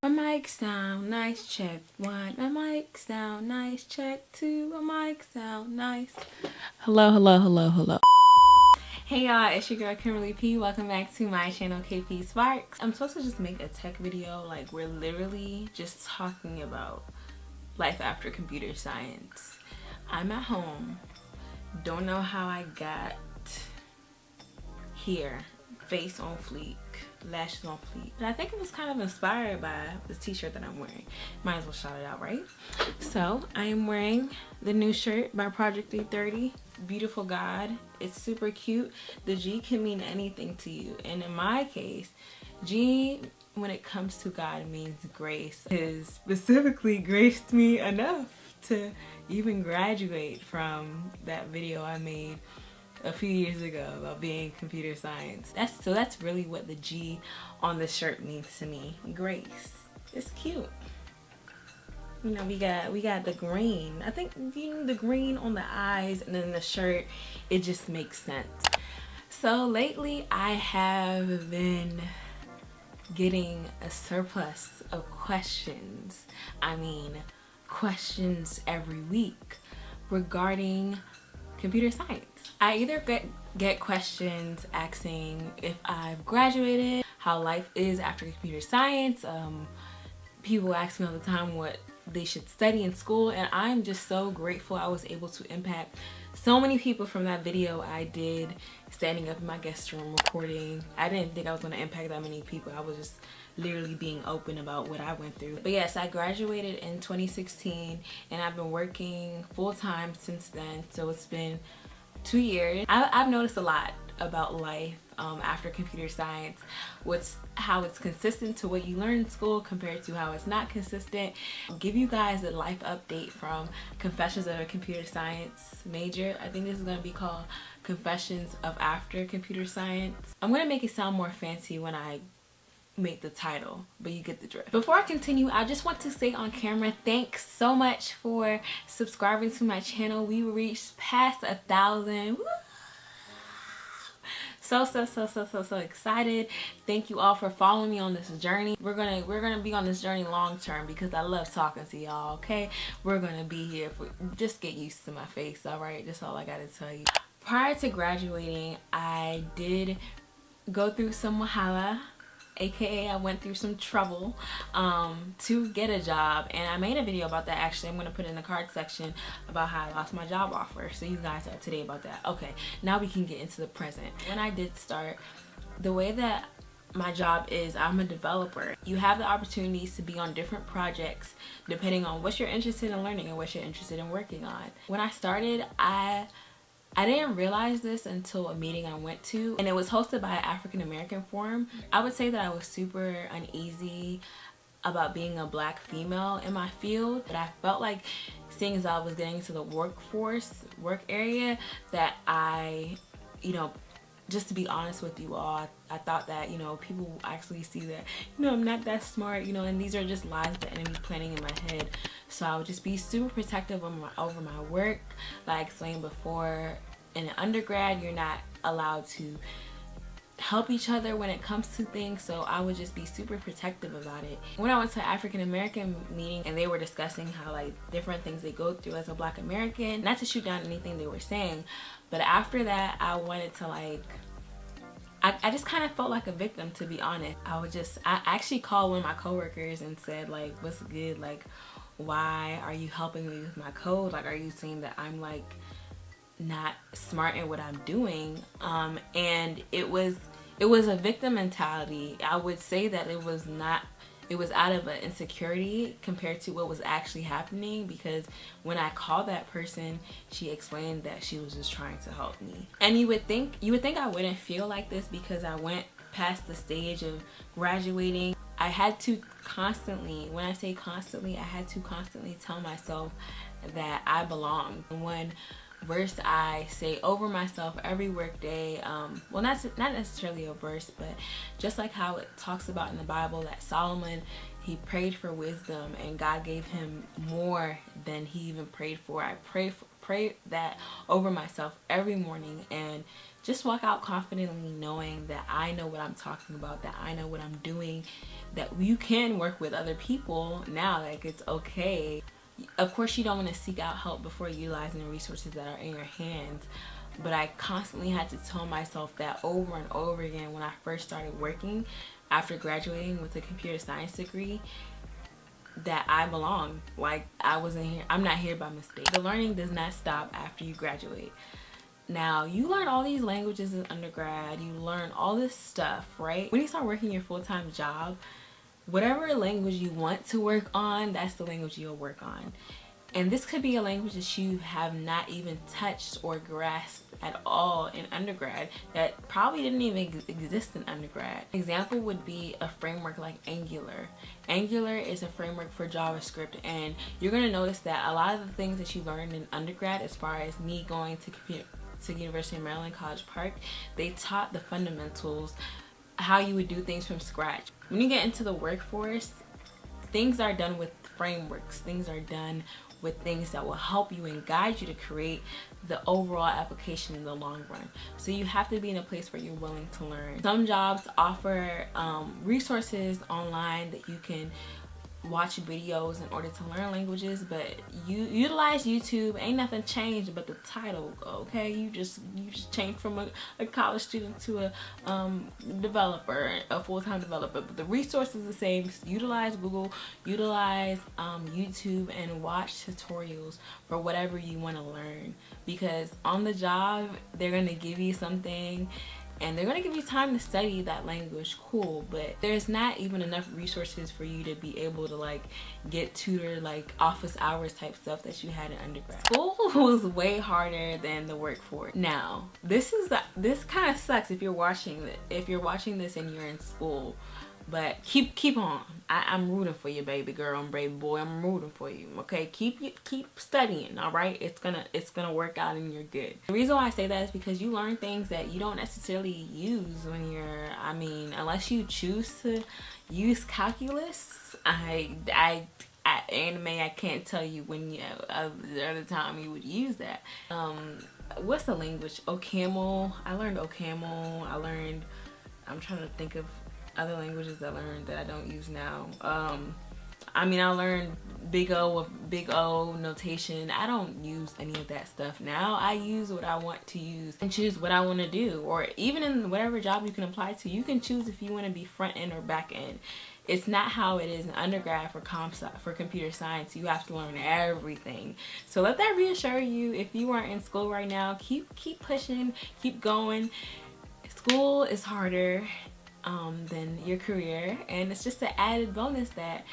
My mic sound nice, check one. My mic sound nice, check two. My mic sound nice. Hello, hello, hello, hello. Hey y'all, it's your girl Kimberly P. Welcome back to my channel KP Sparks. I'm supposed to just make a tech video, like we're literally just talking about life after computer science. I'm at home, don't know how I got here, face on fleek, lashes on fleek. But I think it was kind of inspired by this t-shirt that I'm wearing. Might as well shout it out, right? So I am wearing the new shirt by Project 330, Beautiful God. It's super cute. The G can mean anything to you, and in my case, G, when it comes to God, means grace. It specifically graced me enough to even graduate from that video I made a few years ago about being computer science. That's really what the G on the shirt means to me. Grace. It's cute. You know, we got the green. I think the green on the eyes and then the shirt, it just makes sense. So lately I have been getting a surplus of questions. I mean, questions every week regarding computer science. I either get questions asking if I've graduated, how life is after computer science. People ask me all the time what they should study in school, and I'm just so grateful I was able to impact so many people from that video I did standing up in my guest room recording. I didn't think I was going to impact that many people. I was just literally being open about what I went through. But yes, I graduated in 2016 and I've been working full-time since then, so it's been 2 years. I've noticed a lot about life after computer science, how it's consistent to what you learn in school compared to how it's not consistent. I'll give you guys a life update from Confessions of a Computer Science Major. I think this is going to be called Confessions of After Computer Science. I'm going to make it sound more fancy when I make the title, but you get the drift. Before I continue, I just want to say on camera, thanks so much for subscribing to my channel. We reached past 1,000. Woo! So excited. Thank you all for following me on this journey. We're gonna be on this journey long term because I love talking to y'all. Okay, we're gonna be here for, just get used to my face. All right, that's all I gotta tell you. Prior to graduating, I did go through some wahala, aka I went through some trouble to get a job, and I made a video about that. Actually, I'm going to put it in the card section about how I lost my job offer, so you guys are up to date about that. Okay, now we can get into the present. When I did start, the way that my job is, I'm a developer. You have the opportunities to be on different projects depending on what you're interested in learning and what you're interested in working on. When I started, I didn't realize this until a meeting I went to, and it was hosted by an African American forum. I would say that I was super uneasy about being a black female in my field, but I felt like, seeing as I was getting into the work area, that I, just to be honest with you all, I thought that, people actually see that, I'm not that smart, and these are just lies the enemy planning in my head. So I would just be super protective over my work. Like I explained before, in an undergrad, you're not allowed to help each other when it comes to things, so I would just be super protective about it. When I went to an African American meeting and they were discussing how like different things they go through as a black American, not to shoot down anything they were saying, but after that I wanted to I just kind of felt like a victim, to be honest. I actually called one of my coworkers and said, like, what's good, like, why are you helping me with my code? Like, are you saying that I'm like not smart in what I'm doing? And it was a victim mentality. I would say that it was out of an insecurity compared to what was actually happening, because when I called that person, she explained that she was just trying to help me. And you would think I wouldn't feel like this because I went past the stage of graduating. I had to constantly, when I say constantly, I had to constantly tell myself that I belong. One verse I say over myself every work day, well, not necessarily a verse, but just like how it talks about in the Bible that Solomon, he prayed for wisdom and God gave him more than he even prayed for. I pray that over myself every morning, and just walk out confidently knowing that I know what I'm talking about, that I know what I'm doing, that you can work with other people now, like it's okay. Of course, you don't want to seek out help before utilizing the resources that are in your hands, but I constantly had to tell myself that over and over again when I first started working after graduating with a computer science degree, that I belong. Like, I'm not here by mistake. The learning does not stop after you graduate. Now, you learn all these languages in undergrad, you learn all this stuff, right? When you start working your full-time job, whatever language you want to work on, that's the language you'll work on. And this could be a language that you have not even touched or grasped at all in undergrad, that probably didn't even exist in undergrad. An example would be a framework like Angular. Angular is a framework for JavaScript, and you're going to notice that a lot of the things that you learned in undergrad, as far as me going to University of Maryland, College Park, they taught the fundamentals, how you would do things from scratch. When you get into the workforce, things are done with frameworks. Things are done with things that will help you and guide you to create the overall application in the long run. So you have to be in a place where you're willing to learn. Some jobs offer resources online that you can watch videos in order to learn languages, but you utilize YouTube. Ain't nothing changed but the title, okay? You just changed from a college student to a developer, a full-time developer, but the resource is the same. Utilize Google, utilize YouTube, and watch tutorials for whatever you want to learn, because on the job they're going to give you something and they're going to give you time to study that language, cool, but there's not even enough resources for you to be able to like get tutored, like office hours type stuff that you had in undergrad. School was way harder than the workforce. Now, this kind of sucks if you're watching this and you're in school, but keep on. I'm rooting for you, baby girl and baby boy. I'm rooting for you. Okay, keep studying. All right, it's gonna work out and you're good. The reason why I say that is because you learn things that you don't necessarily use when you're. I mean, unless you choose to use calculus. Anime, I can't tell you when the other time you would use that. What's the language? OCaml. I learned OCaml. I'm trying to think of other languages I learned that I don't use now. I mean, I learned Big O with Big O notation. I don't use any of that stuff now. I use what I want to use and choose what I want to do. Or even in whatever job you can apply to, you can choose if you want to be front end or back end. It's not how it is in undergrad for computer science. You have to learn everything. So let that reassure you. If you aren't in school right now, keep pushing, keep going. School is harder than your career, and it's just an added bonus that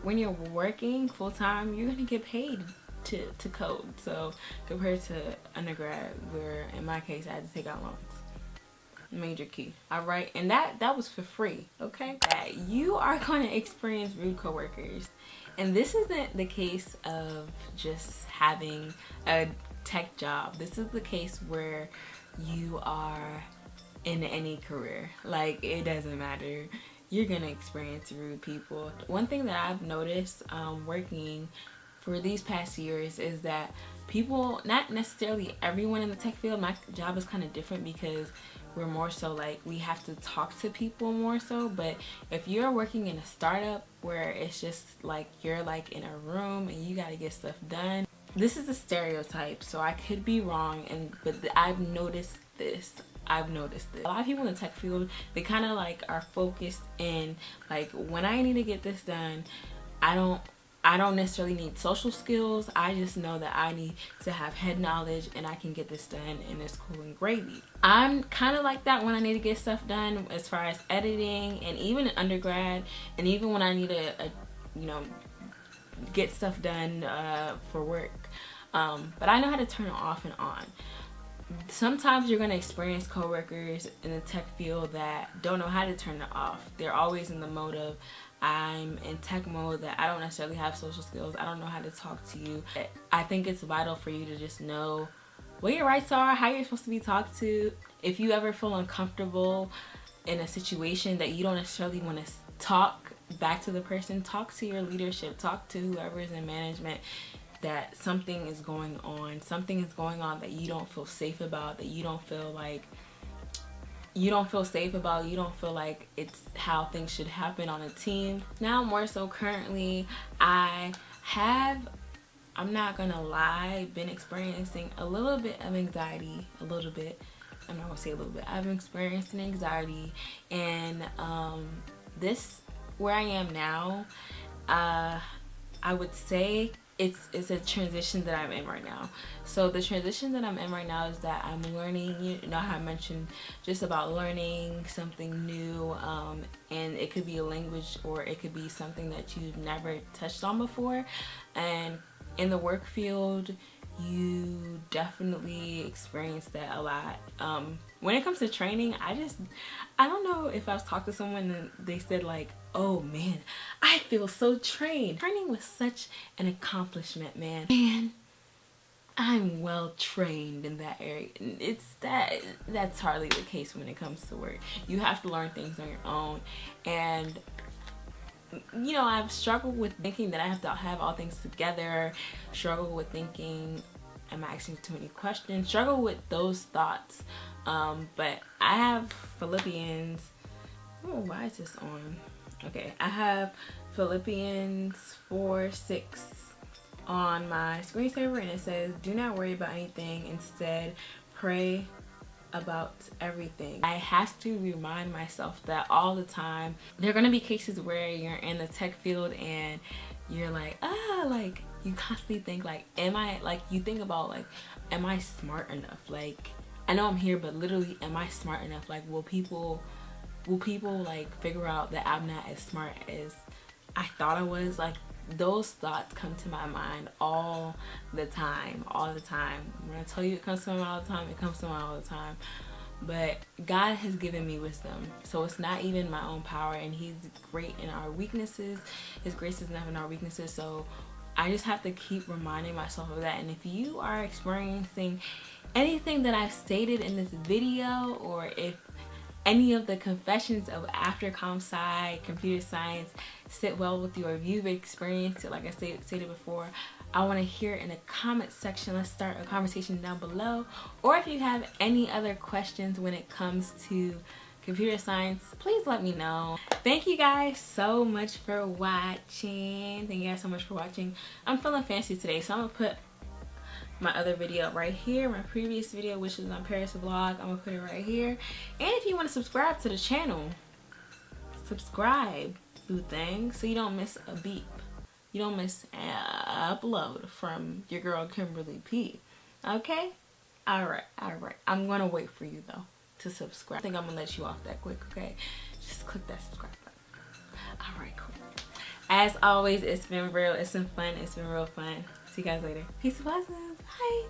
when you're working full-time, you're gonna get paid to code. So compared to undergrad, where in my case I had to take out loans. Major key. All right, and that was for free. Okay, that you are going to experience rude coworkers, and this isn't the case of just having a tech job. This is the case where you are in any career. Like, it doesn't matter, you're gonna experience rude people. One thing that I've noticed working for these past years is that people, not necessarily everyone in the tech field, my job is kind of different because we're more so like we have to talk to people more so, but if you're working in a startup where it's just like you're like in a room and you got to get stuff done, this is a stereotype, so I could be wrong, but I've noticed this. A lot of people in the tech field, they kind of like are focused in like, when I need to get this done, I don't necessarily need social skills. I just know that I need to have head knowledge and I can get this done and it's cool and gravy. I'm kind of like that when I need to get stuff done as far as editing, and even in undergrad, and even when I need to get stuff done for work. But I know how to turn it off and on. Sometimes you're going to experience coworkers in the tech field that don't know how to turn it off. They're always in the mode of, I'm in tech mode, that I don't necessarily have social skills. I don't know how to talk to you. I think it's vital for you to just know what your rights are, how you're supposed to be talked to. If you ever feel uncomfortable in a situation that you don't necessarily want to talk back to the person, talk to your leadership, talk to whoever is in management. that something is going on that you don't feel safe about, that you don't feel safe about, you don't feel like it's how things should happen on a team. Now more so currently, I'm not gonna lie, been experiencing a little bit of anxiety, I'm not gonna say a little bit, I've been experiencing anxiety, and this, where I am now, I would say it's a transition that I'm in right now. So the transition that I'm in right now is that I'm learning, you know how I mentioned just about learning something new, and it could be a language or it could be something that you've never touched on before. And in the work field, you definitely experience that a lot. When it comes to training, I don't know if I've talked to someone and they said like, oh man, I feel so trained. Training was such an accomplishment, man. Man, I'm well trained in that area. That's hardly the case when it comes to work. You have to learn things on your own, and you know, I've struggled with thinking that I have to have all things together, struggle with thinking, am I asking too many questions, struggle with those thoughts. But I have Philippians, oh, why is this on? Okay, I have Philippians 4:6 on my screensaver, and it says, do not worry about anything, instead pray about everything. I have to remind myself that all the time. There are going to be cases where you're in the tech field and you're like, like you constantly think like, you think about like, am I smart enough? Like, I know I'm here, but literally, am I smart enough? Like, will people like figure out that I'm not as smart as I thought I was? Like, those thoughts come to my mind all the time. When I tell you it comes to my mind all the time, it comes to my mind all the time. But God has given me wisdom, so it's not even my own power, and He's great in our weaknesses. His grace is enough in our weaknesses, so I just have to keep reminding myself of that. And if you are experiencing anything that I've stated in this video, or if any of the confessions of after comp sci computer science sit well with you, or if you've experienced it like I stated before, I want to hear it in the comment section. Let's start a conversation down below. Or if you have any other questions when it comes to computer science, please let me know. Thank you guys so much for watching. I'm feeling fancy today, so I'm gonna put my other video right here, my previous video, which is on Paris vlog. I'm gonna put it right here. And if you want to subscribe to the channel, subscribe, boo thing, so you don't miss a beep, you don't miss an upload from your girl Kimberly P. Okay, all right, I'm gonna wait for you though to subscribe. I think I'm gonna let you off that quick. Okay, just click that subscribe button. All right, cool. As always, it's been real, it's been fun, it's been real fun. See you guys later. Peace and blessings. Bye.